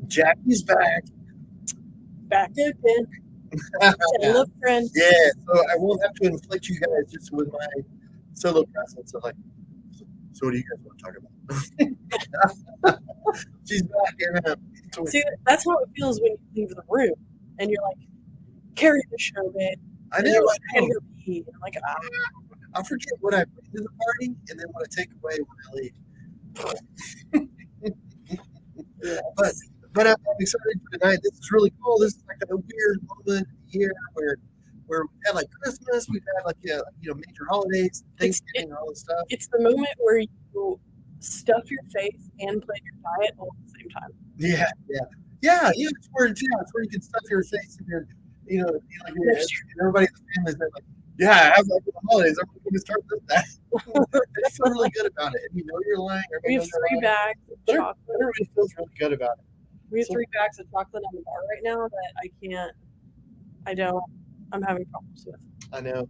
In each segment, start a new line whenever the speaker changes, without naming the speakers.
Jacqi's back.
Back again. Hello, friend.
Yeah, so I won't have to inflict you guys just with my solo presence. So so what do you guys want to talk about? She's back, and
See, that's how it feels when you leave the room and you're like, carry the show, babe.
I
And
know.
you're like, I gotta go pee. And I'm like,
I forget what I bring to the party, and then what I take away when I leave.
yes.
But I'm excited for tonight. This is really cool. This is like a weird moment here where we've had like Christmas, we've had like major holidays, Thanksgiving, and all this stuff.
It's the moment where you stuff your face and plan your diet all at the same time.
Yeah. It's where you can stuff your face and everybody in the family is like, yeah, as like the holidays, I'm going to start this that. I feel really good about it. And you know you're lying.
We have 3 bags of chocolate.
Everybody feels really good about it.
We have 3 bags of chocolate on the bar right now that I'm having problems with.
I know.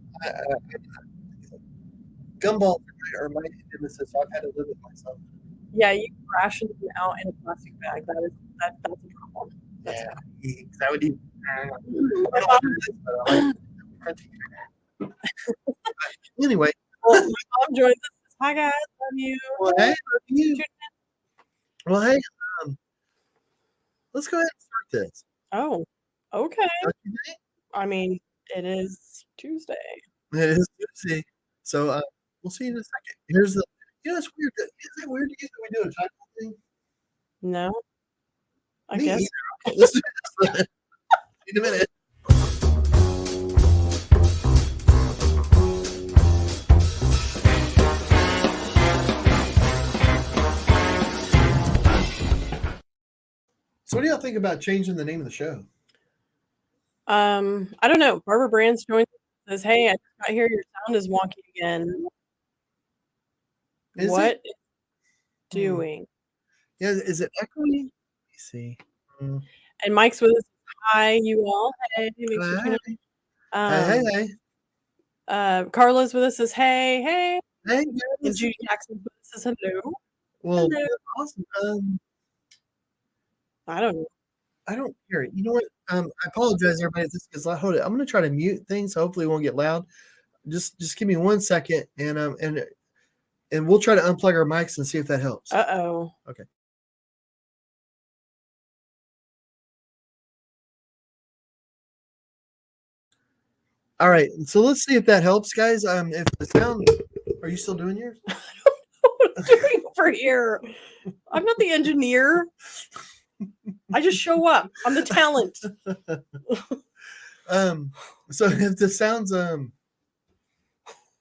Gumballs are my nemesis, so I've had to live with myself.
Yeah, you ration them out in a plastic bag. That's a problem.
That would be. Anyway.
Well, my mom joins us. Hi guys, love you.
Well, hey, love you. Well, hey, let's go ahead and start this.
Oh, okay. I mean, it is Tuesday.
It is Tuesday. So we'll see you in a second. Here's the. It's weird. Is it weird to you that we do a title thing?
No. I
Me
guess.
Either. Let's do this in a minute. So what do y'all think about changing the name of the show?
I don't know. Barbara Brands joins says, hey, I just got here. Your sound is wonky again. What is doing?
Yeah, is it echoing? Let me see.
And Mike's with us. Hi, you all. Hey,
Hey.
Carla's with us. Says, hey.
Hey.
And Judy Jackson's with us. Says, hello.
Well, awesome.
I don't know.
I don't hear it. You know what? I apologize, everybody. Because hold it. I'm going to try to mute things. Hopefully, it won't get loud. Just give me 1 second, and we'll try to unplug our mics and see if that helps.
Uh-oh.
Okay. All right. So let's see if that helps, guys. If the sound, are you still doing yours?
I don't know what I'm doing over here. I'm not the engineer. I just show up. I'm the talent.
So if the sounds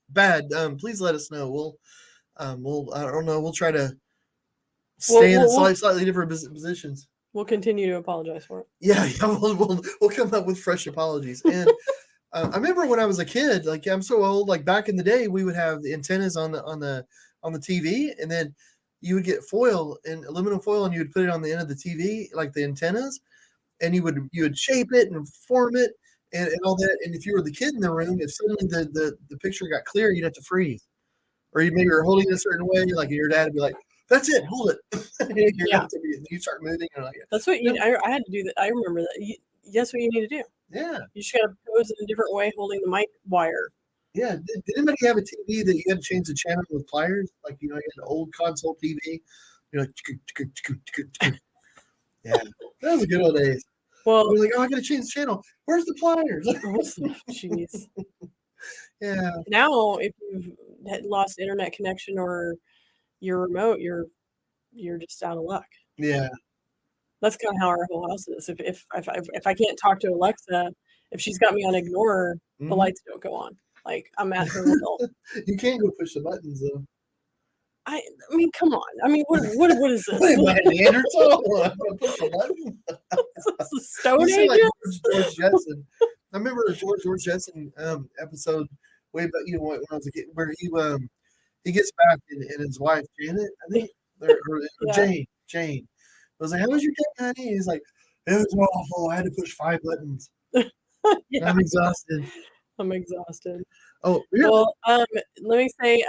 bad, please let us know. We'll I don't know. We'll try to stay in slightly different positions.
We'll continue to apologize for it.
Yeah, we'll come up with fresh apologies. And I remember when I was a kid, like I'm so old, like back in the day, we would have the antennas on the TV, and then you would get foil and aluminum foil, and you would put it on the end of the TV, like the antennas, and you would shape it and form it and all that. And if you were the kid in the room, if suddenly the picture got clear, you'd have to freeze, or maybe you're holding it a certain way, like your dad would be like, "That's it, hold it." You start moving, and like
that's what I had to do. That I remember that. That's what you need to do.
Yeah,
you just gotta pose in a different way, holding the mic wire.
Yeah. Did anybody have a TV that you had to change the channel with pliers? Like, you had an old console TV. Yeah, that was the good old days.
Well,
we're like, I got to change the channel. Where's the pliers?
Jeez.
Yeah.
Now, if you've lost internet connection or your remote, you're just out of luck.
Yeah.
That's kind of how our whole house is. If I can't talk to Alexa, if she's got me on ignore, the lights don't go on. Like, I'm at her will.
You can't go push the buttons though.
I mean, come on. I mean, what is this?
Wait, my Neanderthal? Push the button?
This is Stone Age.
Like George Jetson. I remember a George Jetson episode way back, when I was a kid, where he gets back and his wife Janet, I think, or Jane. I was like, "How was your day, honey?" He's like, "It was awful. I had to push 5 buttons."
Yeah.
I'm exhausted.
Oh, well, let me say,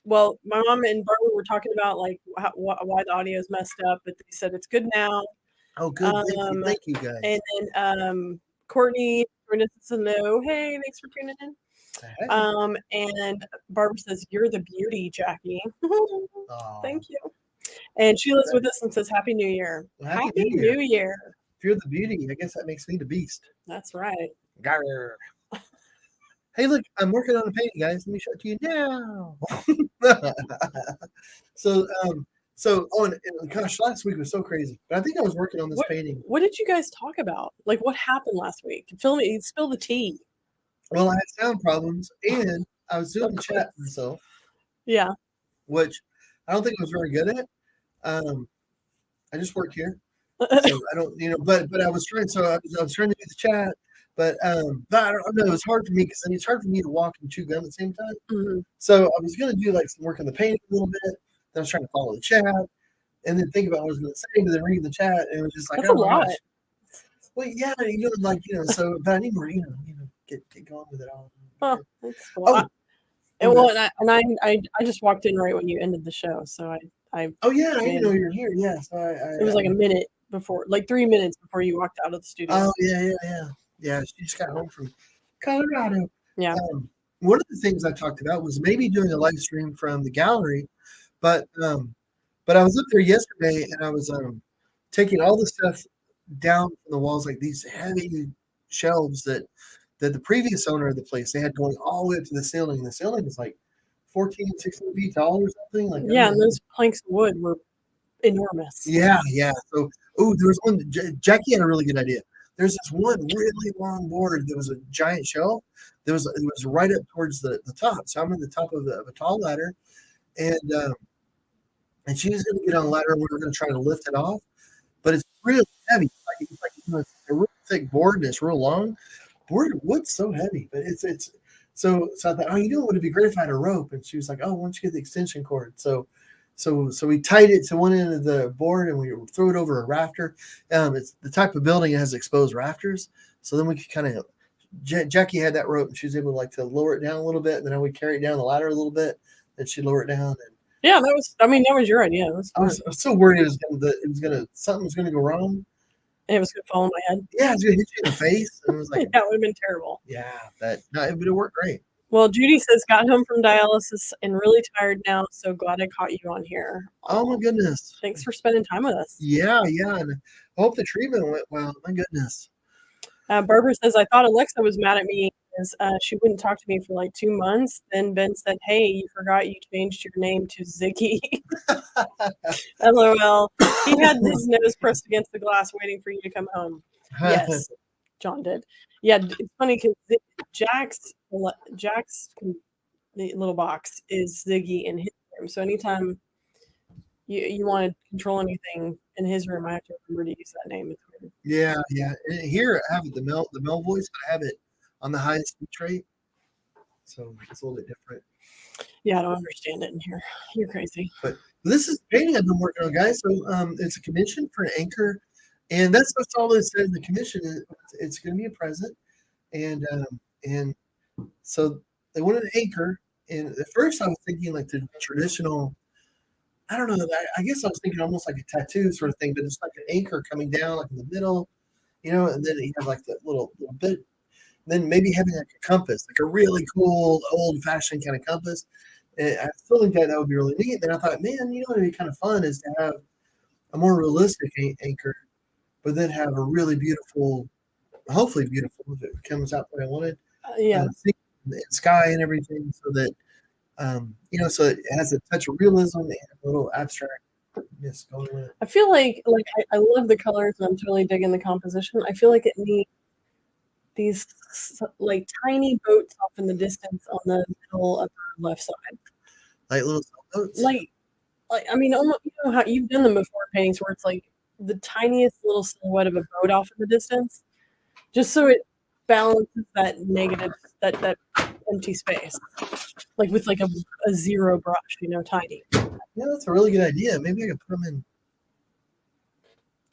well, my mom and Barbara were talking about like why the audio is messed up, but they said it's good now.
Oh, good. Thank you, guys.
And then Courtney says no. Hey, thanks for tuning in. And Barbara says, "You're the beauty, Jacqi." Thank you. And Sheila's with us and says, "Happy New Year."
Well, Happy New
Year.
If you're the beauty, I guess that makes me the beast.
That's right.
Garr. Hey, look, I'm working on a painting, guys. Let me show it to you now. So, and gosh, last week was so crazy. But I think I was working on this painting.
What did you guys talk about? Like, what happened last week? Spill the tea.
Well, I had sound problems, and I was doing the chat myself.
Yeah.
Which I don't think I was very good at. I just work here, so I don't, but I was trying. So I was trying to do the chat, but I don't know. It was hard for me because it's hard for me to walk and chew gum at the same time.
Mm-hmm.
So I was going to do like some work on the painting a little bit. Then I was trying to follow the chat, and then think about what I was going to say, but then reading the chat, and it was just like,
that's a lot.
Gosh. Well, yeah, so, but I need more, get going with it all.
Oh, that's a lot. I just walked in right when you ended the show, so I
oh yeah, I didn't know you were here. Yeah, so
it was like a minute before, like 3 minutes before you walked out of the studio.
Oh yeah. She just got home from Colorado.
Yeah.
One of the things I talked about was maybe doing a live stream from the gallery, but I was up there yesterday and I was taking all the stuff down from the walls, like these heavy shelves that the previous owner of the place, they had going all the way up to the ceiling. The ceiling was like 14, 16 feet tall or something. Like
yeah, and those planks of wood were enormous.
Yeah. So, there was one. Jacqi had a really good idea. There's this one really long board that was a giant shelf. It was right up towards the top. So I'm at the top of a tall ladder, and she was going to get on the ladder, and we were going to try to lift it off, but it's really heavy. It's a real thick board, and it's real long. Wood's so heavy, but it's so I thought, would it be great if I had a rope? And she was like, oh, why don't you get the extension cord? So we tied it to one end of the board and we threw it over a rafter. It's the type of building that has exposed rafters. So then we could kind of, Jacqi had that rope and she was able to lower it down a little bit. And then I would carry it down the ladder a little bit and she'd lower it down. And
yeah, that was your idea.
I was so worried something was going to go wrong.
And it was going to fall on my head.
Yeah, it was going to hit you in the face. And it was like,
that would have been terrible.
Yeah, but it worked great.
Well, Judy says, got home from dialysis and really tired now. So glad I caught you on here.
Oh my goodness.
Thanks for spending time with us.
Yeah. And I hope the treatment went well. My goodness.
Barbara says, I thought Alexa was mad at me because she wouldn't talk to me for like 2 months. Then Ben said, hey, you forgot you changed your name to Ziggy. LOL. He had his nose pressed against the glass waiting for you to come home. Yes, John did. Yeah, it's funny because Jack's little box is Ziggy in his room. So anytime you want to control anything in his room, I have to remember to use that name. It's weird.
Yeah. And here I have it, the Mel voice, but I have it on the highest speech rate. So it's a little bit different.
Yeah, I don't understand it in here. You're crazy.
But this is the painting I've been working on, guys. So it's a commission for an anchor. And that's all it said in the commission. It's going to be a present. And so they wanted an anchor. And at first I was thinking like the traditional, I don't know, I guess I was thinking almost like a tattoo sort of thing, but it's like an anchor coming down like in the middle, and then you have like that little bit. Then maybe having like a compass, like a really cool old-fashioned kind of compass. And I still think that would be really neat. Then I thought, man, what would be kind of fun is to have a more realistic anchor, but then have a really beautiful, hopefully beautiful, if it comes out what I wanted. The sky and everything, so that so it has a touch of realism and a little abstractness going with it.
I feel like I love the colors and I'm totally digging the composition. I feel like it needs these like tiny boats off in the distance on the middle of the left side,
like little boats.
Like I mean, almost, how you've done them before, paintings where it's like the tiniest little silhouette of a boat off in the distance, just so it balances that negative, that empty space, like with like a zero brush, tiny.
Yeah, that's a really good idea. Maybe I could put them in.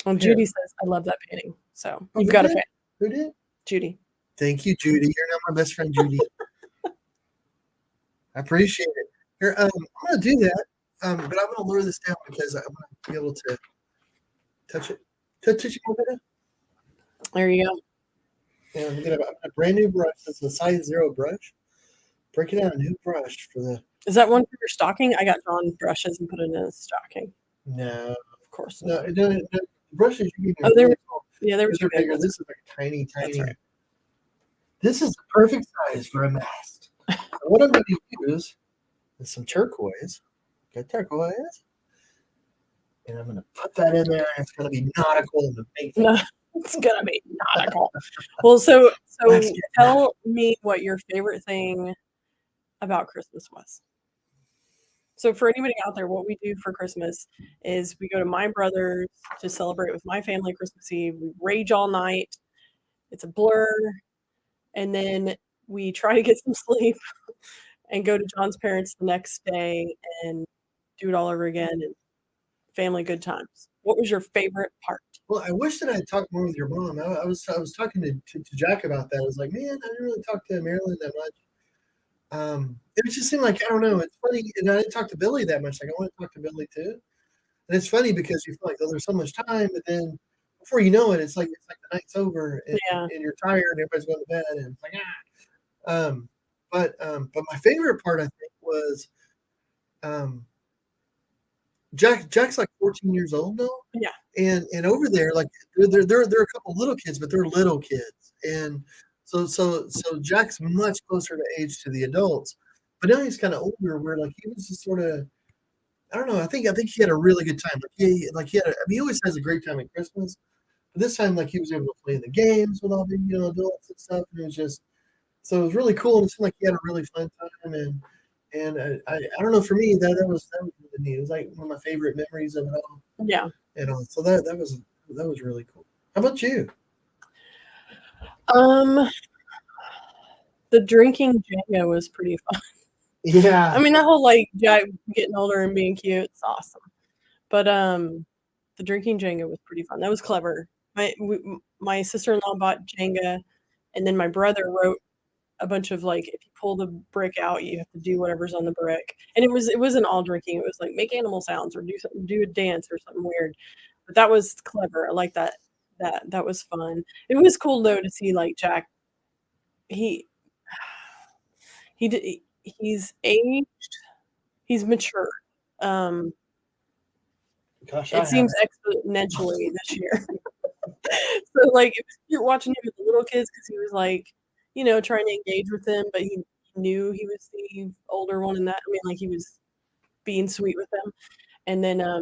Well, Judy says, I love that painting. So you've got a fan.
Who did?
Judy.
Thank you, Judy. You're now my best friend, Judy. I appreciate it. Here, I'm going to do that, but I'm going to lower this down because I want to be able to touch Touch it.
There you go.
And I'm gonna a brand new brush. It's a size 0 brush. Breaking out a new brush for the.
Is that one for your stocking? I got John brushes and put it in his stocking.
No,
Of course.
no, it doesn't. The brushes you
Oh,
really small.
yeah, there was
These are bigger. This is like tiny, tiny.
That's right.
This is the perfect size for a mast. So what I'm going to use is some turquoise. Got turquoise. And I'm going to put that in there. And it's going to be nautical and amazing.
No, it's gonna be nautical. Well, so tell me what your favorite thing about Christmas was. So for anybody out there, what we do for Christmas is we go to my brother's to celebrate with my family Christmas Eve. We rage all night. It's a blur. And then we try to get some sleep and go to John's parents the next day and do it all over again and family good times. What was your favorite part?
Well, I wish that I had talked more with your mom. I was talking to Jack about that. I was like, man, I didn't really talk to Marilyn that much. It just seemed like I don't know. It's funny, and I didn't talk to Billy that much. Like I want to talk to Billy too. And it's funny because you feel like there's so much time, but then before you know it, it's like the night's over and,
Yeah.
and you're tired and everybody's going to bed and it's like but my favorite part I think was Jack's like 14 years old now.
Yeah.
And over there, like they're a couple little kids, but they're little kids. And so Jack's much closer to age to the adults. But now he's kind of older where like he was just sort of I don't know. I think he had a really good time. He always has a great time at Christmas. But this time, like he was able to play the games with all the adults and stuff, and it was just so it was really cool. And it seemed like he had a really fun time. And I don't know. For me, that was really neat. It was like one of my favorite memories of it all.
Yeah.
So that was really cool. How about you?
The drinking Jenga was pretty fun.
Yeah.
I mean, that whole like Jack getting older and being cute, it's awesome. But the drinking Jenga was pretty fun. That was clever. My sister-in-law bought Jenga, and then my brother wrote a bunch of like, if you pull the brick out, you have to do whatever's on the brick. And it wasn't all drinking. It was like make animal sounds or do a dance or something weird. But that was clever. I like that. That was fun. It was cool though to see like Jack. He's aged. He's mature.
Gosh,
It seems exponentially this year. So like you're watching him with the little kids because he was like, trying to engage with them, but he knew he was the older one in that. I mean, like he was being sweet with them, and then I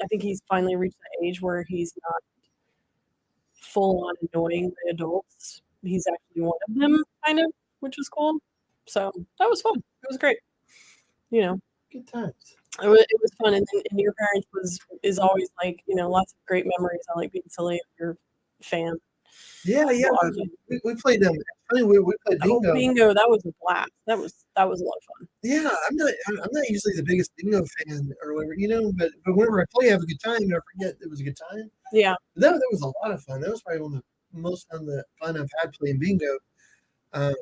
think he's finally reached the age where he's not full on annoying the adults. He's actually one of them, kind of, which was cool. So that was fun. It was great.
Good times.
It was fun, and your parents is always like lots of great memories. I like being silly with your fam.
Yeah. We played them. Funny, we played bingo.
Oh, bingo, that was a blast. That was a lot of fun.
Yeah, I'm not usually the biggest bingo fan or whatever, but whenever I play, I have a good time. And I forget it was a good time.
Yeah,
that was a lot of fun. That was probably one of the most fun I've had playing bingo. And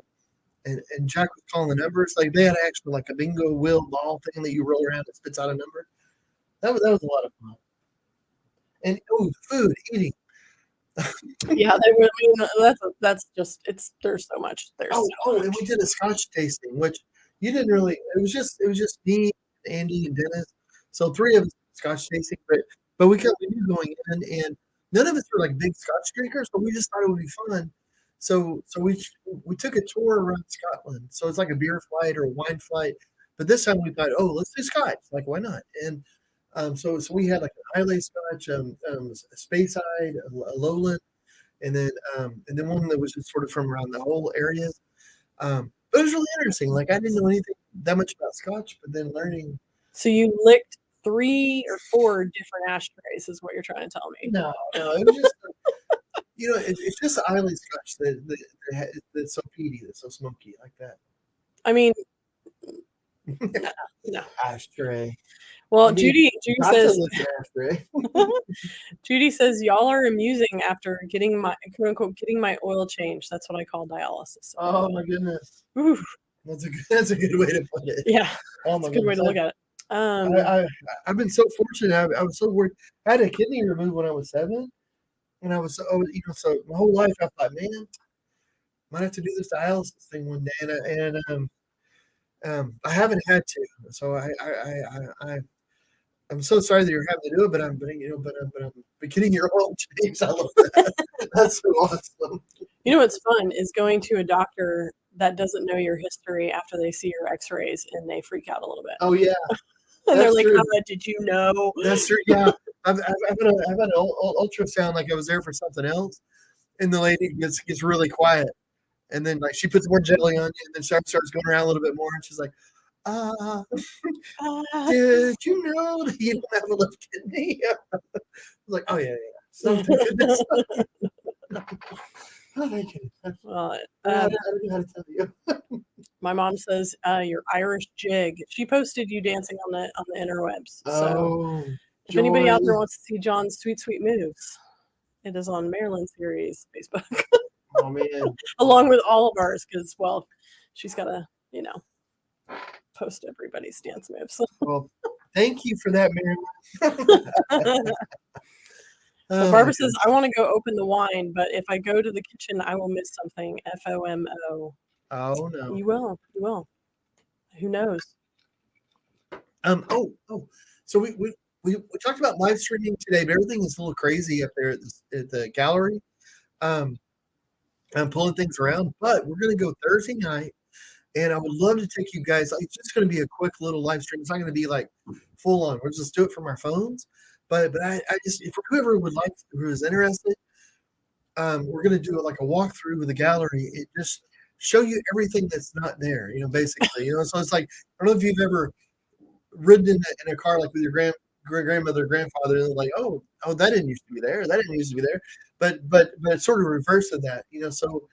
Jack was calling the numbers. Like they had actually like a bingo wheel ball thing that you roll around and spits out a number. That was a lot of fun. And food, eating.
Yeah, that's just there's so much.
And we did a Scotch tasting, which you didn't really. It was just me, Andy, and Dennis. So 3 of us Scotch tasting, but we knew going in, and none of us were like big Scotch drinkers, but we just thought it would be fun. So we took a tour around Scotland. So it's like a beer flight or a wine flight, but this time we thought, let's do Scotch. Like why not? And so we had like a Islay Scotch, a Speyside, a Lowland, and then one that was just sort of from around the whole areas. But it was really interesting. Like I didn't know anything that much about Scotch, but then learning.
So you licked 3 or 4 different ashtrays, is what you're trying to tell me?
No, it was just. It's just the Islay Scotch that's so peaty, that's so smoky like that.
I mean, no.
Ashtray.
Well, Judy says, Judy says, y'all are amusing after getting my quote unquote getting my oil changed. That's what I call dialysis.
Oh my goodness.
Ooh.
That's a good way to put it.
Yeah.
Oh my
That's a good way to look at it.
I I've been so fortunate. I was so worried. I had a kidney removed when I was 7, and so my whole life I thought, man, might have to do this dialysis thing one day, and I haven't had to. So I'm so sorry that you're having to do it, but I'm beginning your own James. I love that. That's so awesome.
You know what's fun is going to a doctor that doesn't know your history after they see your X-rays and they freak out a little bit.
Oh yeah,
And they're
that's
like,
true.
did you know?
That's true. Yeah, I've had an ultrasound like I was there for something else, and the lady gets really quiet, and then like she puts more jelly on you, and then starts going around a little bit more, and she's like, "Ah,
Ah.
did you know that you don't have a left kidney?" I was like, "Oh yeah, yeah." So thank goodness. Oh, thank you.
Well,
I don't know how to tell you.
my mom says your Irish jig. She posted you dancing on the interwebs. So
Oh,
if anybody out there
joy.
wants to see John's sweet sweet moves, it is on Maryland Series Facebook,
Oh man.
along with all of ours, because well, she's got to post everybody's dance moves.
Well, thank you for that, Mary.
So
Oh my
Barbara says,
goodness.
I want to go open the wine, but if I go to the kitchen, I will miss something. FOMO.
Oh no.
You will. You will. Who knows?
Oh. So we talked about live streaming today, but everything is a little crazy up there at the gallery. Um, I'm pulling things around, but we're gonna go Thursday night, and I would love to take you guys. Like, it's just gonna be a quick little live stream. It's not gonna be like full on. We'll just do it from our phones. But I just if whoever would like who is interested, we're gonna do like a walkthrough with the gallery. It just show you everything that's not there, basically. So it's like I don't know if you've ever ridden in a car like with your grandmother, grandfather, and they're like, oh, that didn't used to be there. That didn't used to be there. But it's sort of reverse of that. So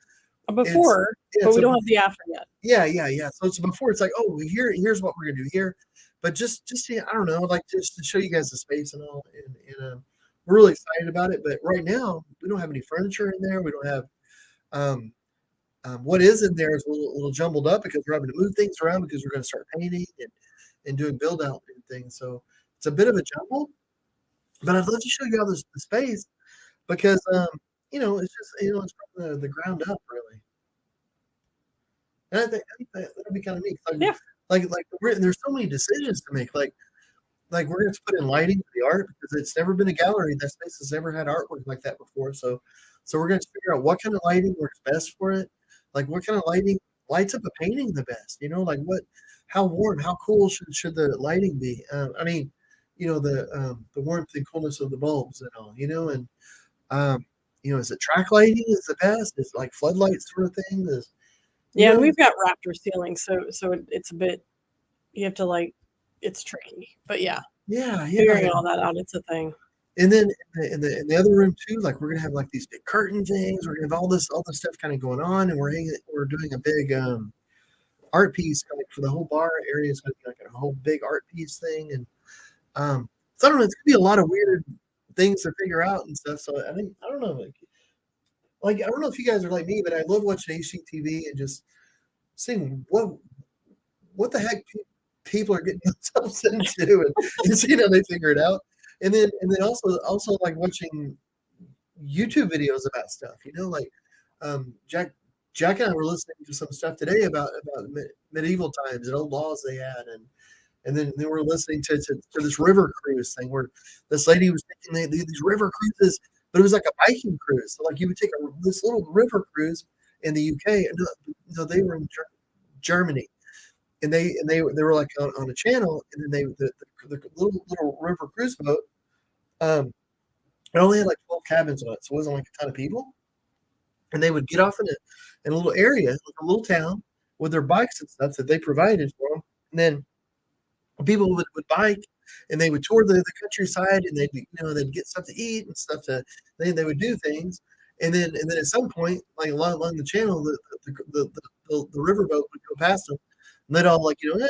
it's
Before,
yeah,
but we
so
don't have the after yet.
yeah. So it's before it's like, oh, here's what we're gonna do here. But just I don't know, like just to show you guys the space and all, and we're really excited about it. But right now, we don't have any furniture in there. We don't have um, what is in there is a little jumbled up because we're having to move things around because we're going to start painting and doing build out and things. So it's a bit of a jumble, but I'd love to show you all the space because it's just it's from the ground up really, and I think that'd be kind of neat.
Yeah.
There's so many decisions to make. Like we're going to put in lighting for the art because it's never been a gallery. That space has never had artwork like that before. So we're going to figure out what kind of lighting works best for it. Like what kind of lighting lights up a painting the best. Like how warm, how cool should the lighting be? I mean, the warmth and coolness of the bulbs and all. And is it track lighting is the best? Is it like floodlights sort of thing?
Yeah, and we've got Raptor ceilings, so it's a bit. You have to it's tricky, but yeah, figuring all that out, it's a thing.
And then in the other room too, like we're gonna have like these big curtain things. We're gonna have all this stuff kind of going on, and we're doing a big art piece like for the whole bar area. It's gonna be like a whole big art piece thing, and so I don't know. It's gonna be a lot of weird things to figure out and stuff. So I don't know, like I don't know if you guys are like me, but I love watching HGTV and just seeing what the heck people are getting themselves into, and seeing how they figure it out. And then also like watching YouTube videos about stuff, like Jack and I were listening to some stuff today about medieval times and old laws they had, and then we're listening to this river cruise thing where this lady was taking these river cruises, but it was like a biking cruise. So like you would take this little river cruise in the UK, and no, they were in Germany, and they were like on a channel, and then the little river cruise boat. It only had like 12 cabins on it, so it wasn't like a ton of people. And they would get off in a little area, like a little town, with their bikes and stuff that they provided for them. And then people would bike, and they would tour the countryside, and they'd get stuff to eat and stuff they would do things. And then at some point, like along the channel, the riverboat would go past them, and they'd all like and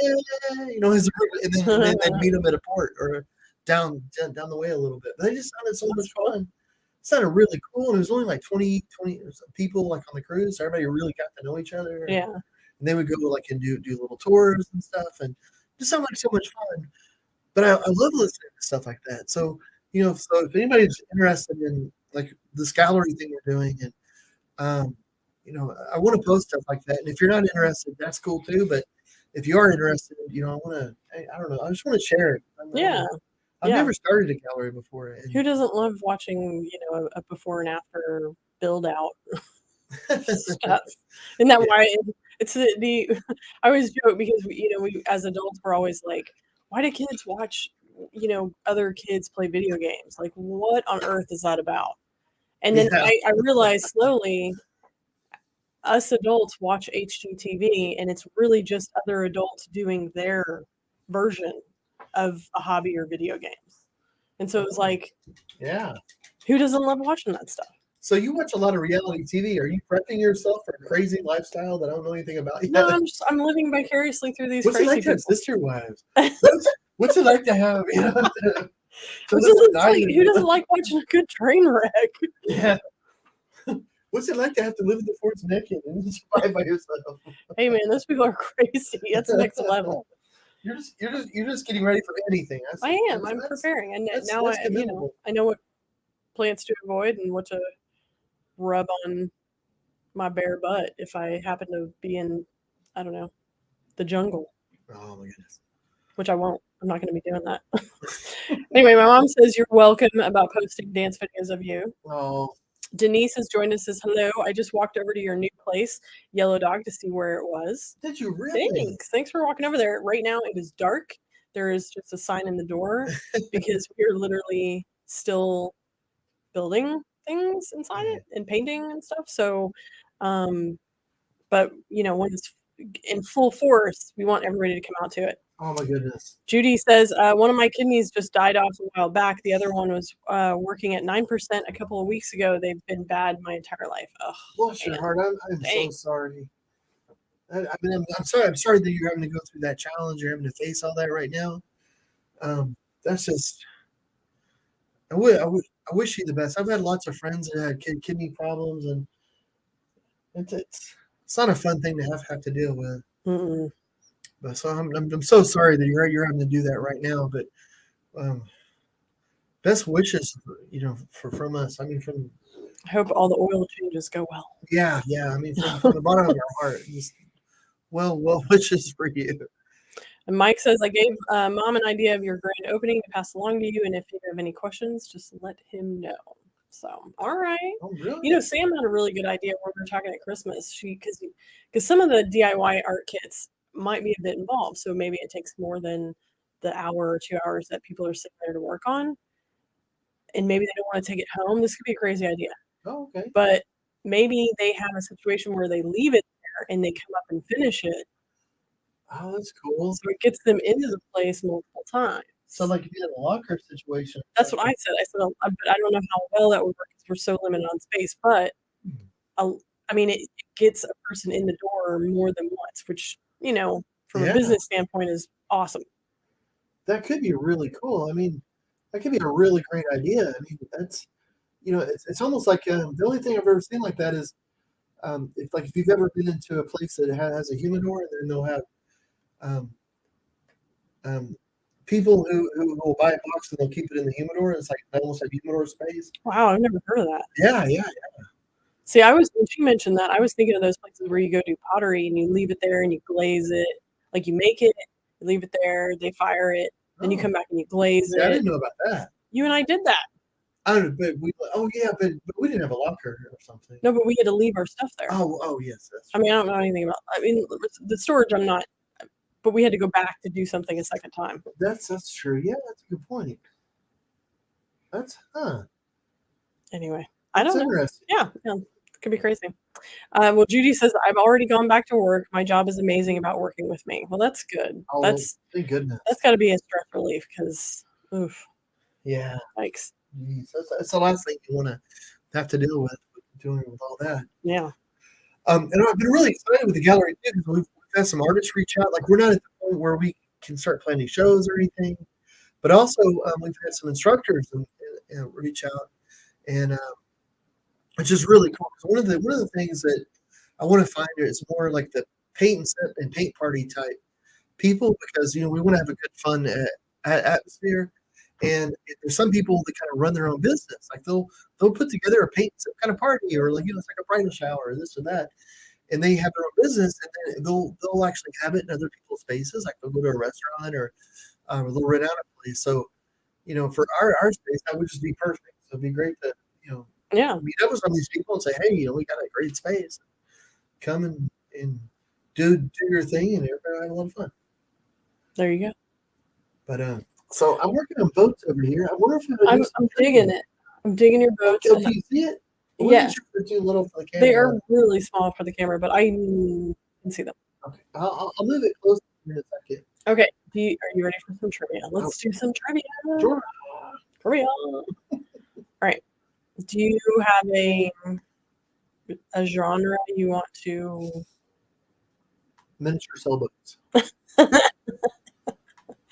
then they'd meet them at a port or down the way a little bit. But they just sounded so much fun. It sounded really cool, and it was only like 20 or some people like on the cruise. So everybody really got to know each other.
Yeah.
And they would go like and do little tours and stuff, and it just sounded like so much fun. But I love listening to stuff like that. So, so if anybody's interested in like this gallery thing we're doing, and I want to post stuff like that. And if you're not interested, that's cool too. But if you are interested, I want to. I don't know. I just want to share it.
Yeah.
I've
Yeah.
never started a gallery before. And
Who doesn't love watching, a before and after build out stuff? Isn't that
Yeah.
why it's the I always joke because we as adults we're always like, why do kids watch, other kids play video games? Like, what on earth is that about? And then
Yeah.
I realized slowly us adults watch HGTV and it's really just other adults doing their version of a hobby or video games. And so it was like,
Yeah.
who doesn't love watching that stuff?
So you watch a lot of reality TV. Are you prepping yourself for a crazy lifestyle that I don't know anything about yet?
No, I'm living vicariously through these
What's it
crazy
like to have
people.
sister wives? What's it like to have,
Who doesn't like watching a good train wreck?
Yeah. What's it like to have to live in the forest naked and survive by yourself?
Hey man, those people are crazy. That's next level.
You're just getting ready for anything.
I am. I'm preparing, and now I know what plants to avoid and what to rub on my bare butt if I happen to be in, I don't know, the jungle.
Oh my goodness.
Which I won't. I'm not going to be doing that. Anyway, my mom says you're welcome about posting dance videos of you.
Oh.
Denise has joined us, says hello. I just walked over to your new place, Yellow Dog, to see where it was.
Did you really?
Thanks for walking over there. Right now it is dark. There is just a sign in the door because we're literally still building things inside it and painting and stuff. So, but when it's in full force, we want everybody to come out to it.
Oh my goodness.
Judy says, one of my kidneys just died off a while back. The other one was working at 9% a couple of weeks ago. They've been bad my entire life. Ugh,
Bless your heart. I'm so sorry. I'm sorry. I'm sorry that you're having to go through that challenge. You're having to face all that right now. That's just. I wish you the best. I've had lots of friends that had kidney problems, and it's not a fun thing to have to deal with.
Mm-mm.
But so I'm so sorry that you're having to do that right now. But best wishes, from us. I mean, from.
I hope all the oil changes go well.
Yeah. I mean, from the bottom of our heart, just well wishes for you.
And Mike says, I gave Mom an idea of your grand opening to pass along to you, and if you have any questions, just let him know. So, all right.
Oh, really?
Sam had a really good idea when we were talking at Christmas. Because some of the DIY art kits might be a bit involved, so maybe it takes more than the hour or 2 hours that people are sitting there to work on, and maybe they don't want to take it home. This could be a crazy idea.
Oh, okay.
But maybe they have a situation where they leave it there and they come up and finish it.
Oh, that's cool.
So it gets them into the place multiple times.
So like if you had a locker situation.
That's what I said. I said, but I don't know how well that would work because we're so limited on space. But I mean, it gets a person in the door more than once, which from a business standpoint is awesome.
That could be really cool. I mean, that could be a really great idea. I mean, that's it's almost like the only thing I've ever seen like that is if you've ever been into a place that has a humidor, and then they'll have people who will buy a box and they'll keep it in the humidor. It's like almost like humidor space.
Wow, I've never heard of that.
Yeah.
See, when she mentioned that, I was thinking of those places where you go do pottery and you leave it there and you glaze it. Like you make it, you leave it there, they fire it, then you come back and you glaze it.
I didn't know about that.
You and I did that.
But we didn't have a locker or something.
No, but we had to leave our stuff there.
Oh yes.
I mean, I don't know anything about. I mean, the storage, I'm not. But we had to go back to do something a second time.
That's true. Yeah, that's a good point.
Anyway, I don't know.
Interesting.
Yeah, it could be crazy. Well, Judy says, I've already gone back to work. My job is amazing about working with me. Well, that's good.
Oh, thank goodness.
That's got to be a stress relief because, oof.
Yeah.
Thanks.
That's the last thing you want to have to deal with doing with all that.
Yeah.
And I've been really excited with the gallery too because we've had some artists reach out. Like we're not at the point where we can start planning shows or anything, but also we've had some instructors reach out, and which is really cool. One of the things that I want to find is more like the paint and paint party type people because we want to have a good fun atmosphere. And there's some people that kind of run their own business. Like they'll put together a paint kind of party, or like it's like a bridal shower, or this or that, and they have their own business, and then they'll actually have it in other people's spaces. Like they'll go to a restaurant, or they'll rent out a place. So for our space, that would just be perfect. So it'd be great to
Yeah.
meet up with some of these people and say, hey, we got a great space. Come and do your thing, and everybody have a lot of fun.
There you go.
But so I'm working on boats over here. I wonder if
I'm digging it. I'm digging your boats.
Oh, can you see it?
Yeah.
They're too little for the camera.
They are really small for the camera, but I can see them.
Okay, I'll move it close in a second.
Okay. Are you ready for some trivia? Let's do some trivia.
Sure.
Trivia. All right. Do you have a genre you want to?
Miniature sailboats.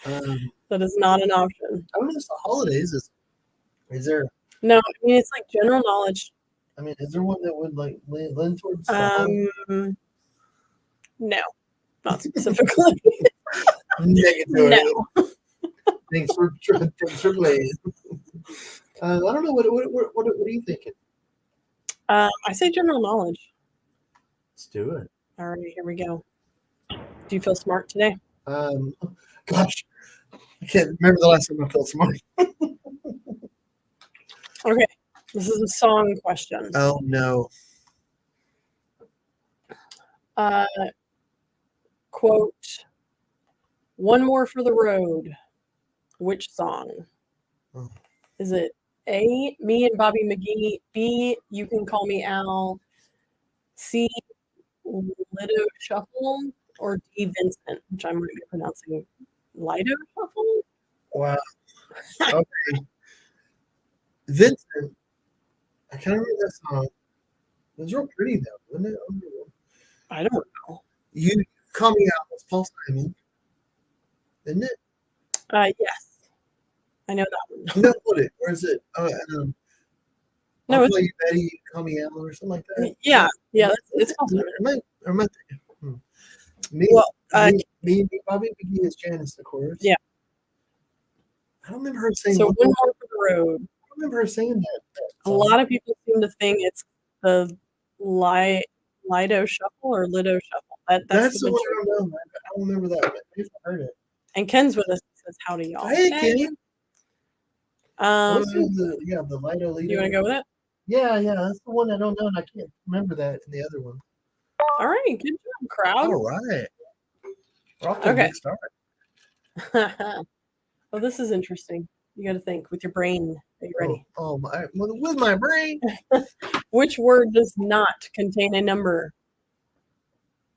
That is not an option.
I don't know if the holidays is there.
No, I mean it's like general knowledge.
I mean, is there one that would like lean towards?
No, not specifically.
Negative.
No.
Thanks for playing. I don't know what are you thinking?
I say general knowledge.
Let's do it.
All right, here we go. Do you feel smart today?
Gosh, I can't remember the last time I felt smart.
Okay, this is a song question.
Oh no.
Quote, "One more for the road." Which song?
Oh.
Is it A, Me and Bobby McGee, B, You Can Call Me Al, C, Lido Shuffle, or D, Vincent, which I might be pronouncing Lido Shuffle?
Wow. Okay. Vincent. I can't remember that song. It was real pretty though, wasn't it?
I don't know.
You Call Me Out was Paul Simon, isn't it?
Yes. I know that one.
No, what it? Or is it?
No,
I'll
it's
Call You Betty, You Can Call Me Al, or something like that.
yeah, it's Paul Simon.
Am I thinking? Me, me, Bobby McGee is Janice, of course.
Yeah.
I don't remember her saying.
So One More for the Road.
I don't remember her saying that.
A lot of people seem to think it's the Lido Shuffle or Lido Shuffle. That's
the one I don't know. I don't remember that. Maybe I heard it.
And Ken's with us. He says, "Howdy, y'all."
Hey, Kenny. The Lido Lido.
You want to go with it?
Yeah, that's the one I don't know, and I can't remember that in the other one.
All right, good job, crowd.
All right. We're off to a good start.
Well, this is interesting. You got to think with your brain. Are you ready?
With my brain.
Which word does not contain a number?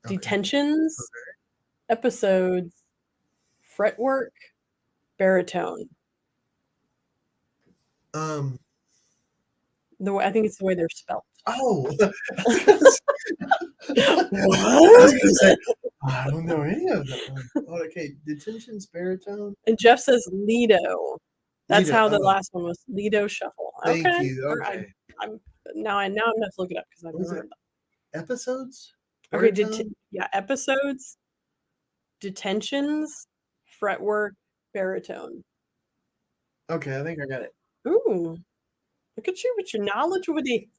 Okay.
Detentions, episodes, fretwork, baritone. I think it's the way they're spelled.
Oh. I don't know any of them. Okay, detentions, baritone.
And Jeff says Lido. That's
Lido,
how the last one was. Lido Shuffle.
Thank
Okay.
you. Okay.
Now I'm gonna have to look it up because I've never heard that.
Episodes?
Okay, episodes, detentions, fretwork, baritone.
Okay, I think I got it.
Ooh, look at you with your knowledge with it.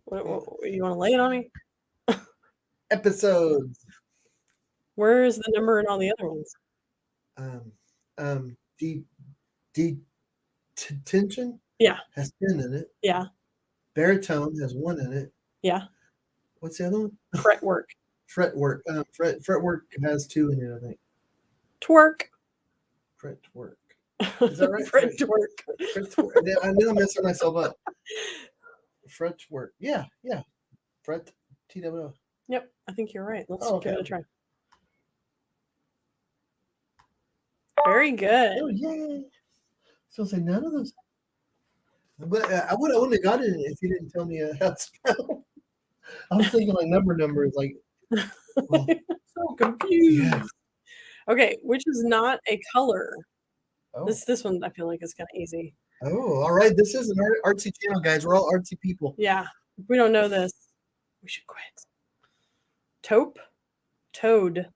What, you want to lay it on me?
Episodes.
Where is the number in all the other ones?
Detention.
Yeah.
Has 10 in it.
Yeah.
Baritone has 1 in it.
Yeah.
What's the other one?
Fretwork.
Fretwork. Fretwork has 2 in it, I think.
Twerk.
Fretwork. Is that right?
Fretwork.
I knew I'm messing myself up. Fretwork. Yeah. Fret. TWO.
Yep, I think you're right. Let's give it a try. Very good.
Oh, yay. So say none of those. But I wouldn't have got it if you didn't tell me how to spell. I was thinking like numbers, like. Well,
so confused.
Yeah.
Okay, which is not a color.
Oh.
This one I feel like is kind of easy.
Oh, all right. This is an artsy channel, guys. We're all artsy people.
Yeah. If we don't know this, we should quit. Taupe, toad,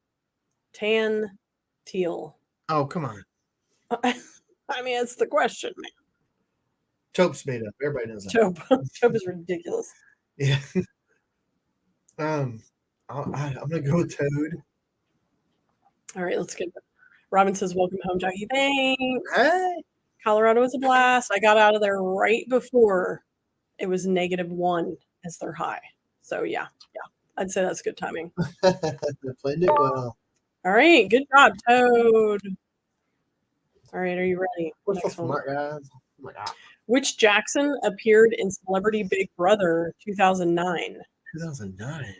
tan, teal.
Oh, come on.
I mean, it's the question, man.
Taupe's made up. Everybody knows that.
Taupe is ridiculous.
Yeah. I'm gonna go with Toad.
All right, let's get it. Robin says, "Welcome home, Jacqi." Thanks.
Hey.
Colorado was a blast. I got out of there right before it was -1 as their high. So yeah, I'd say that's good timing.
Played it well.
All right, good job, Toad. All right, are you ready?
What's
Next
up,
one.
smart guys? Oh my God.
Which Jackson appeared in Celebrity Big Brother 2009?
2009.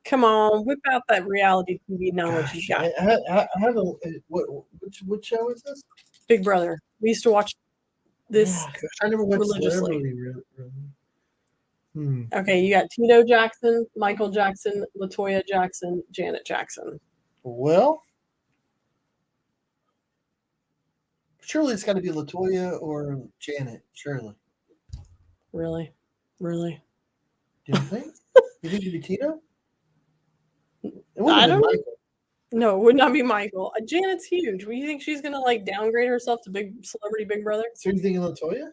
Come on, whip out that reality TV knowledge you got.
I have a which show is this?
Big Brother. We used to watch this
I never watched
religiously.
Celebrity. Really.
Okay, you got Tito Jackson, Michael Jackson, LaToya Jackson, Janet Jackson.
Well, surely it's got to be LaToya or Janet. Surely.
Really?
Do you think? You think it'd be Tito? It
I
wouldn't have
don't
been Michael.
No, it would not be Michael. Janet's huge. Do you think she's gonna like downgrade herself to Celebrity Big Brother?
So you thinking LaToya?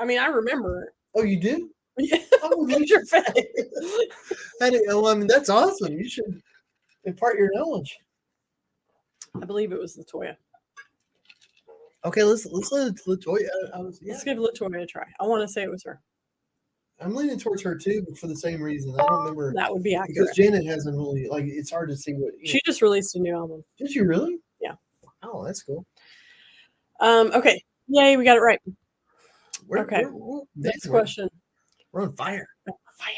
I mean, I remember.
Oh, you do?
Yeah.
Oh,
Look your face.
I mean, that's awesome. You should impart your knowledge.
I believe it was LaToya.
Okay, let's let LaToya.
Let's give LaToya a try. I want to say it was her.
I'm leaning towards her too, but for the same reason. I don't remember.
That would be accurate.
Because Janet hasn't really it's hard to see what
she just released a new album.
Did you really?
Yeah.
Oh, that's cool.
Okay. Yay, we got it right.
Okay.
Next question.
We're on fire.
Fire.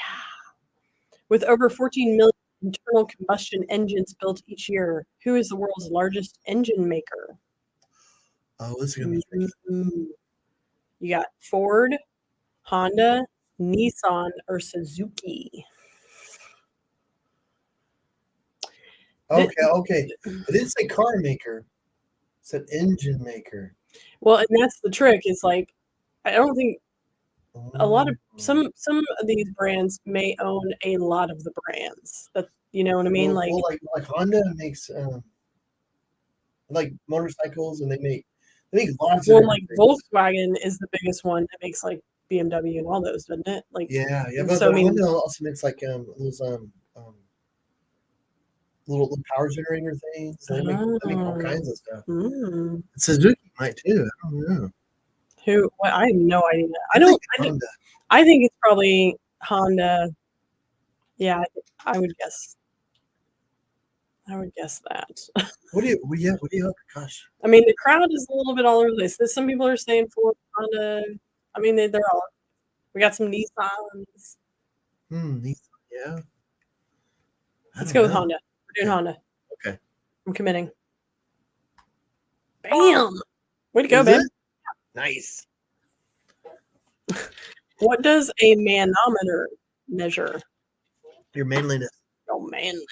With over 14 million internal combustion engines built each year, who is the world's largest engine maker?
Oh, this is gonna be tricky.
You got Ford, Honda, Nissan, or Suzuki.
Okay. It didn't say car maker. It said engine maker.
Well, and that's the trick. Is like, I don't think a lot of some of these brands may own a lot of the brands. That you know what I mean?
Well, like Honda makes like motorcycles, and they make lots of.
Well, like Volkswagen is the biggest one that makes like BMW and all those, doesn't it? Like
yeah. But
so, I mean,
Honda also makes like those little power generator things. They make all kinds of stuff. Suzuki might too. I don't know.
Who? What? I have no idea. I think it's probably Honda. Yeah, I would guess. I would guess that.
What do you? Gosh.
I mean, the crowd is a little bit all over the place. Some people are saying Ford, Honda. I mean, they're all. We got some Nissans.
Yeah.
Let's go with Honda. We're doing Honda.
Okay.
I'm committing. Bam! Way to go, babe.
Nice.
What does a manometer measure?
Your manliness.
Your manliness.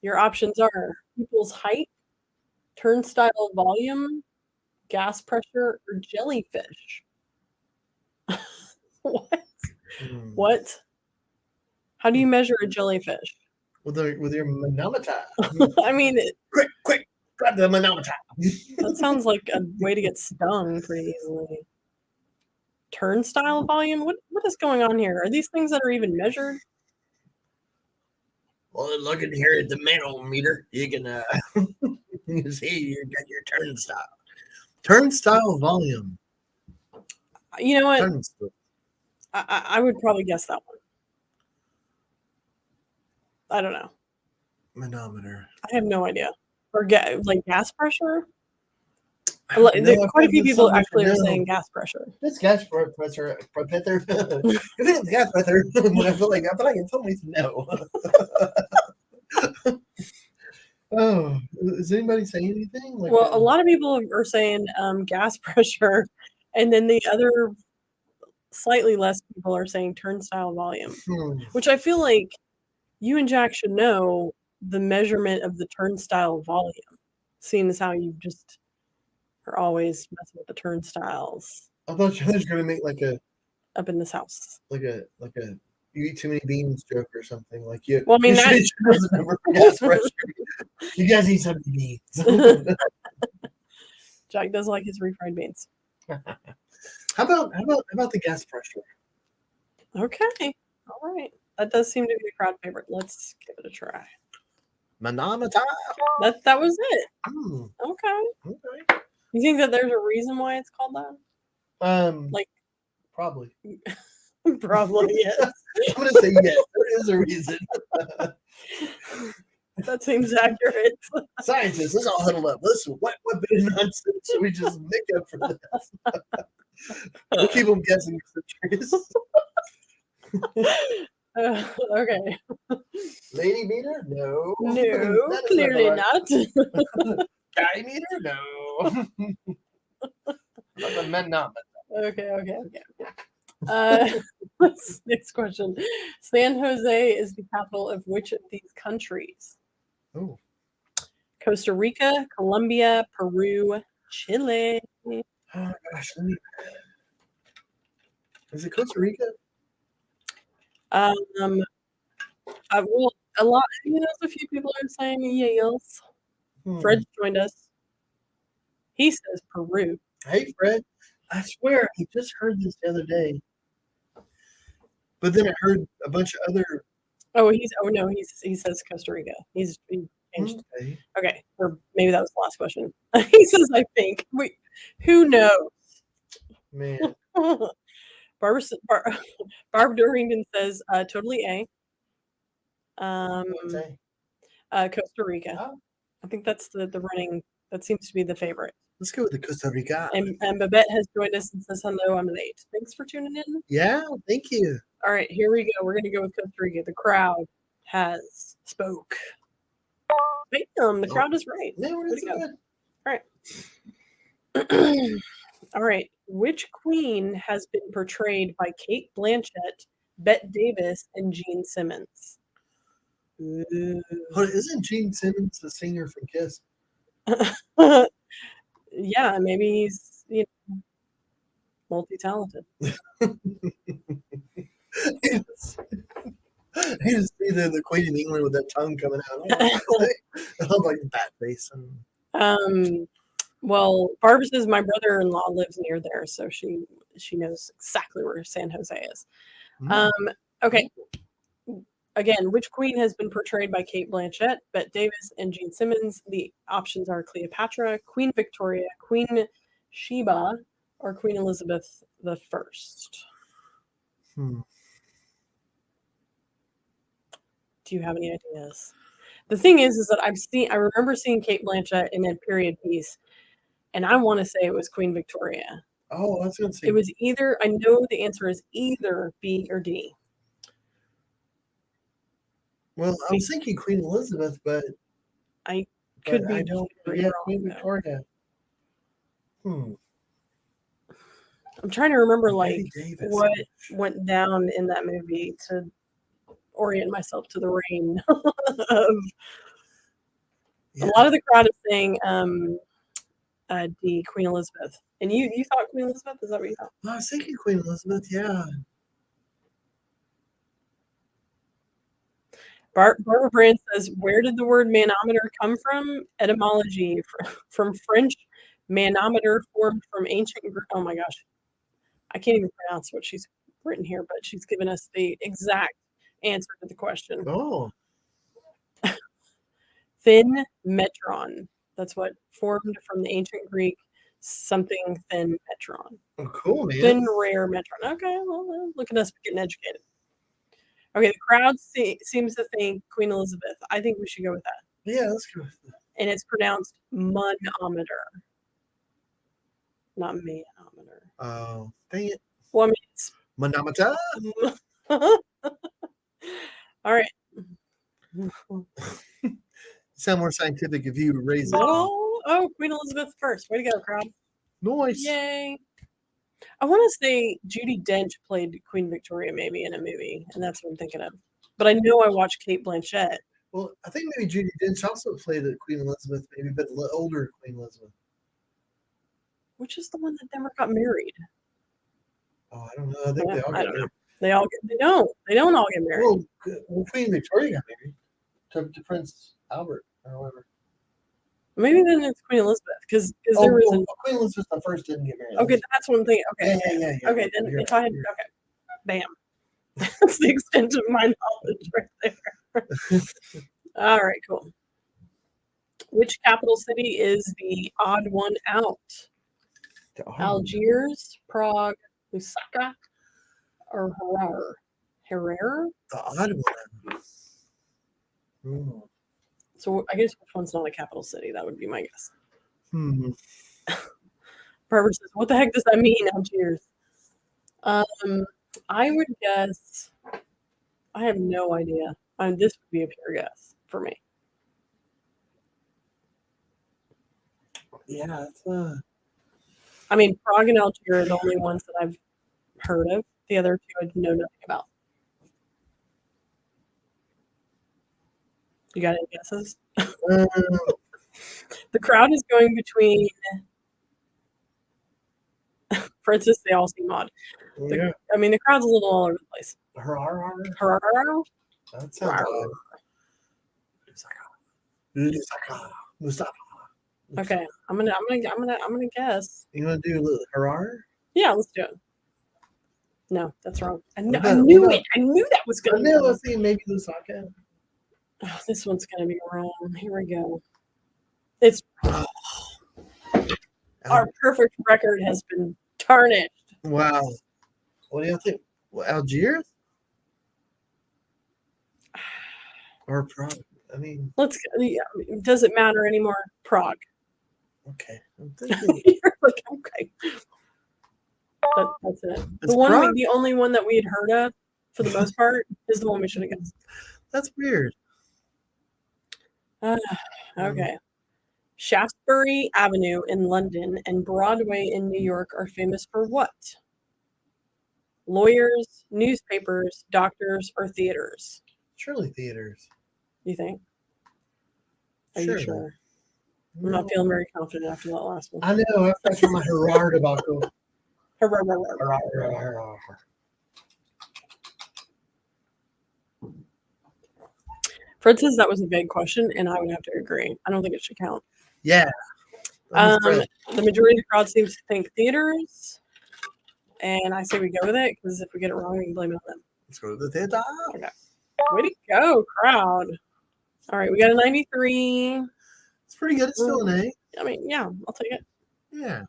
Your options are people's height, turnstile volume, gas pressure, or jellyfish. What? What? How do you measure a jellyfish?
With your manometer.
I mean,
quick, grab the manometer.
That sounds like a way to get stung pretty easily. Turnstile volume? What is going on here? Are these things that are even measured?
Well, looking here at the manometer, you can you see you got your turnstile. Turnstile volume.
You know what? I would probably guess that one. I don't know.
Manometer.
I have no idea. Or like gas pressure? Quite a few people actually are saying gas pressure.
This gas pressure. Gas pressure. I feel like it's always no. Oh, is anybody saying anything?
Well, a lot of people are saying gas pressure, and then the other slightly less people are saying turnstile volume, which I feel like you and Jack should know the measurement of the turnstile volume, seeing as how you just are always messing with the turnstiles.
I thought you were going to make like a
up in this house.
Like a you eat too many beans joke or something. Like you,
Well, I mean,
you should know the number for gas pressure. You guys eat some beans.
Jack does like his refried beans.
How about the gas pressure?
Okay. All right. That does seem to be a crowd favorite. Let's give it a try.
Manometer.
That was it.
Mm,
Okay.
okay.
You think that there's a reason why it's called that? Like
Probably.
Probably yes.
I'm gonna say yes. There is a reason.
That seems accurate.
Scientists, let's all huddle up. Listen, what bit of nonsense should we just make up for this? We'll keep them guessing for centuries.
Okay.
Lady meter? No.
No,
That is
clearly
not. Guy meter? No. Not the manometer.
Okay. Next question. San Jose is the capital of which of these countries?
Oh.
Costa Rica, Colombia, Peru, Chile.
Oh my gosh. Is it Costa Rica?
Well, a lot. A few people are saying yes. Fred joined us. He says Peru.
Hey, Fred. I swear I just heard this the other day. But then I heard a bunch of other.
He says Costa Rica. He changed. Okay, or maybe that was the last question. He says I think. Wait, who knows?
Man.
Barb Dorrington says totally A. Costa Rica.
Oh.
I think that's the running. That seems to be the favorite.
Let's go with the Costa Rica.
And Babette has joined us and says hello. I'm late. Thanks for tuning in.
Yeah, thank you.
All right, here we go. We're gonna go with Costa Rica. The crowd has spoke. Bam! The crowd is right.
Yeah, we're good.
All right. All right. Which queen has been portrayed by Kate Blanchett, Bette Davis, and Gene Simmons? Ooh.
Isn't Gene Simmons the singer from Kiss?
Yeah, maybe he's multi-talented.
He just see the Queen in England with that tongue coming out. I love like bat face.
Well, Barbara says my brother-in-law lives near there, so she knows exactly where San Jose is. Okay. Again, which queen has been portrayed by Kate Blanchett, Bette Davis, and Gene Simmons? The options are Cleopatra, Queen Victoria, Queen Sheba, or Queen Elizabeth I. Do you have any ideas? The thing is that I remember seeing Kate Blanchett in a period piece, and I want to say it was Queen Victoria.
Oh, that's going to say
it was either. I know the answer is either B or D.
Well, I was thinking Queen Elizabeth, but
I could be.
I don't. Yeah, Queen Victoria.
I'm trying to remember what went down in that movie to orient myself to the reign of. A lot of the crowd is saying D, Queen Elizabeth. And you thought Queen Elizabeth? Is that what you thought?
I was thinking Queen Elizabeth, yeah.
Barbara Brand says, where did the word manometer come from? Etymology from French manometer, formed from ancient Greek. Oh my gosh. I can't even pronounce what she's written here, but she's given us the exact answer to the question.
Oh.
Thin metron. That's what formed from the ancient Greek something thin metron.
Oh, cool, man.
Thin rare metron. Okay, well, look at us getting educated. Okay, the crowd seems to think Queen Elizabeth. I think we should go with that.
Yeah, let's go with that.
And it's pronounced manometer, not manometer.
Oh, dang it.
Well, I mean, it's
manometer.
All right.
Sound more scientific if you raise it.
Oh, Queen Elizabeth first. Way to go, crowd.
Nice.
Yay. I want to say Judi Dench played Queen Victoria maybe in a movie, and that's what I'm thinking of. But I know I watched Kate Blanchett.
Well, I think maybe Judi Dench also played Queen Elizabeth, maybe, but older Queen Elizabeth.
Which is the one that never got married?
Oh, I don't know. I think they all got married.
They don't all get married.
Well, Queen Victoria got married to Prince Albert or whatever.
Maybe then it's Queen Elizabeth because there was an
Queen Elizabeth the first didn't get married.
okay. That's one thing. Okay,
Yeah.
okay. Then
You're
if I had bam, that's the extent of my knowledge right there. All right, cool. Which capital city is the odd one out? Algiers, Prague, Lusaka, or Harare? Harare?
The odd one. Hmm.
So I guess which one's not a capital city? That would be my guess.
Hmm.
Barbara says, "What the heck does that mean, Algiers?" I would guess. I have no idea. This would be a pure guess for me.
Yeah, that's
I mean, Prague and Algiers are the only ones that I've heard of. The other two I know nothing about. You got any guesses? The crowd is going between. Francis, they all seem odd.
yeah.
I mean, the crowd's a little all over the place.
Harare. That sounds odd. Mustafa.
Okay, I'm gonna guess.
You want to do Harare?
Yeah, let's do it. No, that's wrong. I knew
about-
it. I knew that was
I
gonna.
know. Let's see. Maybe Lusaka.
Oh, this one's gonna be wrong. Here we go. It's our perfect record has been tarnished.
Wow. What do you think? Algiers or Prague? I mean,
does it matter anymore? Prague.
okay. I'm thinking.
You're like, okay. That's it.
It's
The only one that we had heard of, for the most part, is the one we should have guessed.
That's weird.
Okay. Shaftesbury Avenue in London and Broadway in New York are famous for what? Lawyers, newspapers, doctors, or theaters?
Surely theaters.
You think? Are
Sure.
you sure? I'm not feeling very confident after that last one.
I know. After my Harare debacle.
Fred says that was a vague question, and I would have to agree. I don't think it should count.
Yeah.
The majority of the crowd seems to think theaters, and I say we go with it because if we get it wrong, we can blame it on them.
Let's go to the theater.
Okay. Way to go, crowd. All right, we got a 93.
It's pretty good. It's still an A.
I mean, yeah, I'll take it.
Yeah.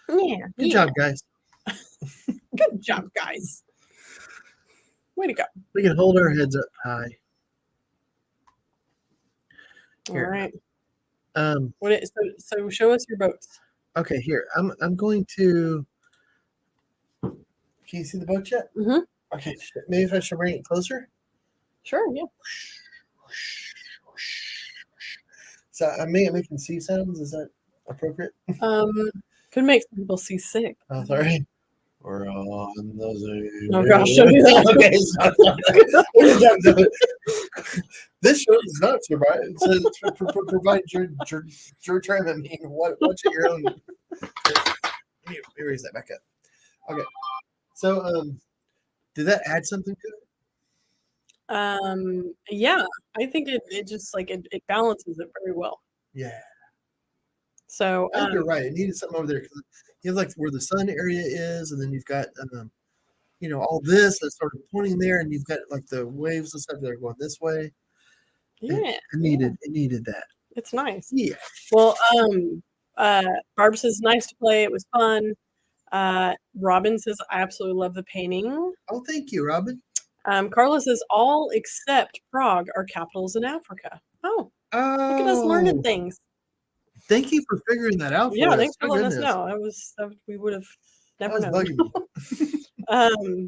Yeah.
Good job, guys.
Good job, guys. Way to go.
We can hold our heads up high. Here.
All right. So show us your boats.
Okay, here. I'm going to. Can you see the boat yet?
Mm-hmm.
Okay, maybe if I should bring it closer.
Sure. Yeah.
So I'm making sea sounds. Is that appropriate?
Could make some people seasick.
Oh, sorry. We're on the.
Oh gosh, show me that.
Okay, stop. This show is not to provide your term. I mean, what's your own? Let me erase that back up. Okay, so did that add something to it?
Yeah, I think it just like it balances it very well.
Yeah.
So
I think you're right. It needed something over there because you have like where the sun area is, and then you've got all this that's sort of pointing there, and you've got like the waves and stuff that are going this way.
Yeah,
it needed that.
It's nice.
Yeah.
Well, Barb says nice to play. It was fun. Robin says I absolutely love the painting.
Oh, thank you, Robin.
Carla says all except Prague are capitals in Africa. Oh, look at us learning things.
Thank you for figuring that out.
Yeah, thanks for letting us know. We would have never known.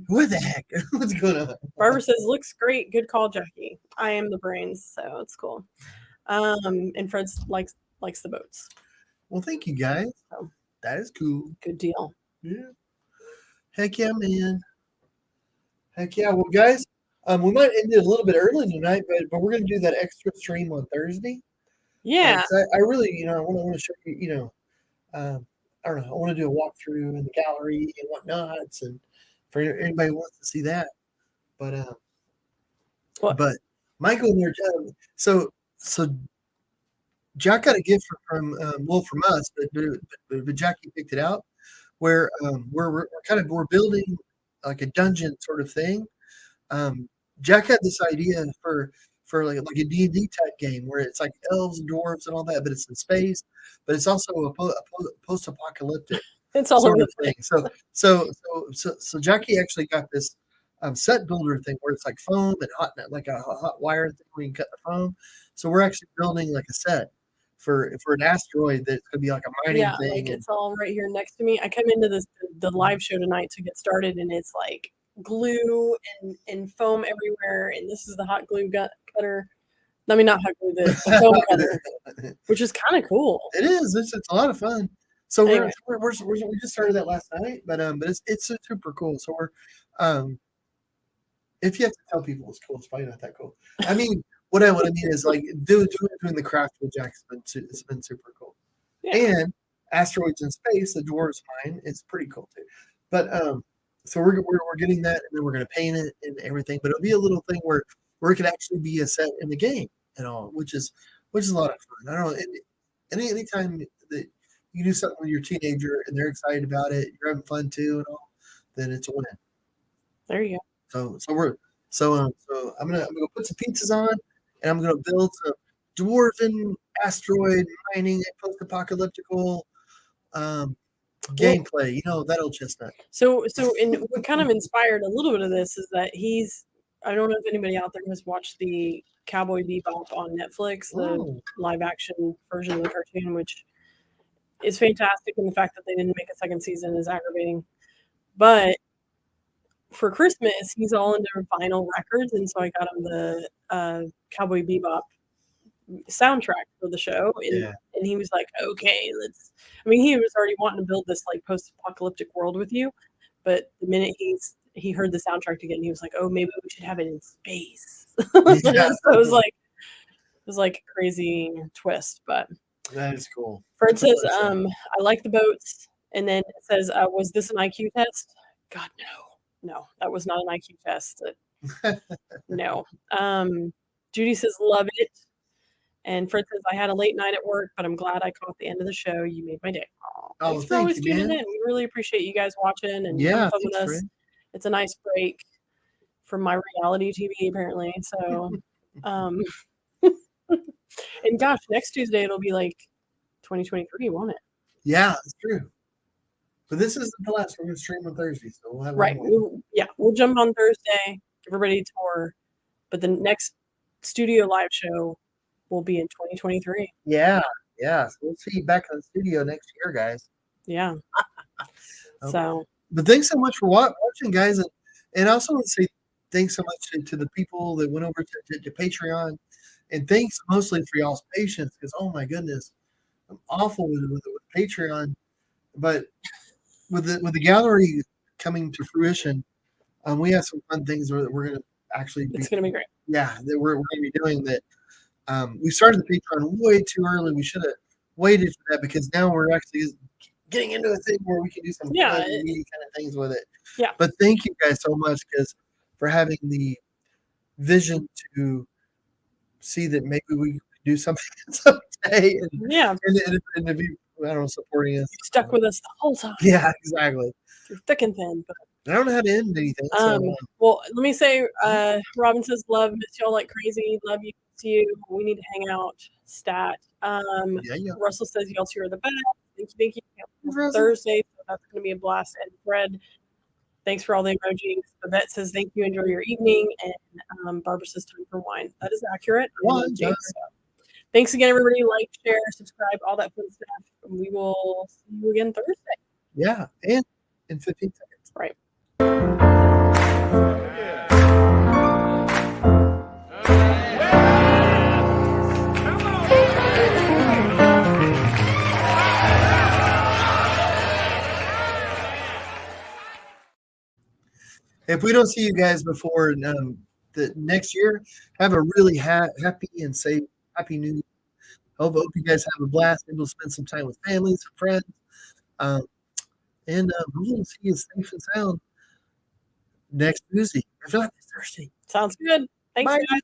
What the heck? What's going on?
Barbara says, looks great. Good call, Jacqi. I am the brains, so it's cool. And Fred likes the boats.
Well, thank you, guys.
So,
that is cool.
Good deal.
Yeah. Heck yeah, man. Heck yeah. Well, guys, we might end it a little bit early tonight, but we're going to do that extra stream on Thursday.
Yeah.
I really, I want to show you, I don't know, I want to do a walkthrough in the gallery and whatnots and for anybody who wants to see that. But
What?
but Michael and their so Jack got a gift from us, but Jacqui picked it out where we're building like a dungeon sort of thing. Um, Jack had this idea for like a D&D type game where it's like elves and dwarves and all that, but it's in space, but it's also a post-apocalyptic
It's all
sort
over
of thing. So Jackie actually got this set builder thing where it's like foam and like a hot wire thing where you can cut the foam. So we're actually building like a set for an asteroid that's going to be like a mining
Yeah, like
thing.
it's all right here next to me. I come into the live show tonight to get started, and it's like glue and foam everywhere. And this is the hot glue cutter. I mean, not hot glue, the foam cutter, which is kind of cool.
It is. It's a lot of fun. So
Anyway.
we just started that last night, but it's super cool. So if you have to tell people it's cool, it's probably not that cool. I mean, what I mean is like doing the craft with Jack it's been super cool.
Yeah.
And asteroids in space, the dwarves mine, it's pretty cool too. But so we're getting that, and then we're gonna paint it and everything. But it'll be a little thing where it could actually be a set in the game and all, which is a lot of fun. I don't know. Anytime that you do something with your teenager and they're excited about it, you're having fun too and all, then it's a win.
There you
go. So I'm gonna put some pizzas on, and I'm gonna build some dwarven asteroid mining post-apocalyptical gameplay. You know, that old chestnut.
So what kind of inspired a little bit of this is that I don't know if anybody out there has watched the Cowboy Bebop on Netflix, the live action version of the cartoon, which is fantastic, and the fact that they didn't make a second season is aggravating. But for Christmas, he's all into vinyl records, and so I got him the Cowboy Bebop soundtrack for the show, and he was like, okay, he was already wanting to build this like post-apocalyptic world with you, but the minute he heard the soundtrack again, he was like, oh, maybe we should have it in space. So it was like a crazy twist. But
that is cool.
Fred says I like the boats, and then it says was this an IQ test? God, no, that was not an IQ test. No. Judy says love it. And Fred says, I had a late night at work, but I'm glad I caught the end of the show. You made my day. Thanks for always tuning in. We really appreciate you guys watching and having fun with us. Fred. It's a nice break from my reality TV, apparently. So, and gosh, next Tuesday it'll be like 2023, won't it?
Yeah, it's true. But this isn't the last. We're going to stream on Thursday, so we'll have
we'll jump on Thursday, give everybody a tour. But the next studio live show will be in 2023.
Yeah. So we'll see you back in the studio next year, guys.
Yeah. So.
But thanks so much for watching, guys, and I also want to say thanks so much to the people that went over to Patreon, and thanks mostly for y'all's patience because oh my goodness, I'm awful with Patreon, but with the gallery coming to fruition, we have some fun things that we're going to actually.
It's going to be great.
Yeah, that we're going to be doing that. We started the Patreon way too early. We should have waited for that because now we're actually getting into a thing where we can do some fun kind of things with it.
Yeah.
But thank you guys so much for having the vision to see that maybe we could do something someday. And if you, I don't know, supporting us.
You stuck with us the whole time.
Yeah, exactly.
Through thick and thin. But
I don't know how to end anything.
Well, let me say, Robin says, love, miss y'all like crazy. Love you. See you. We need to hang out. Stat. Russell says, y'all two are the best. Thank you. Thursday, so that's going to be a blast. And Fred, thanks for all the emojis. Babette says, thank you. Enjoy your evening. And Barbara says, time for wine. That is accurate. Thanks again, everybody. Like, share, subscribe, all that fun stuff. And we will see you again Thursday.
Yeah, and in 15 seconds.
Right.
If we don't see you guys before the next year, have a really happy and safe, happy New Year. Hope you guys have a blast. Maybe we'll spend some time with families, friends, and we'll see you safe and sound next Tuesday. I feel like it's Thursday.
Sounds good. Thanks,
Bye.
guys.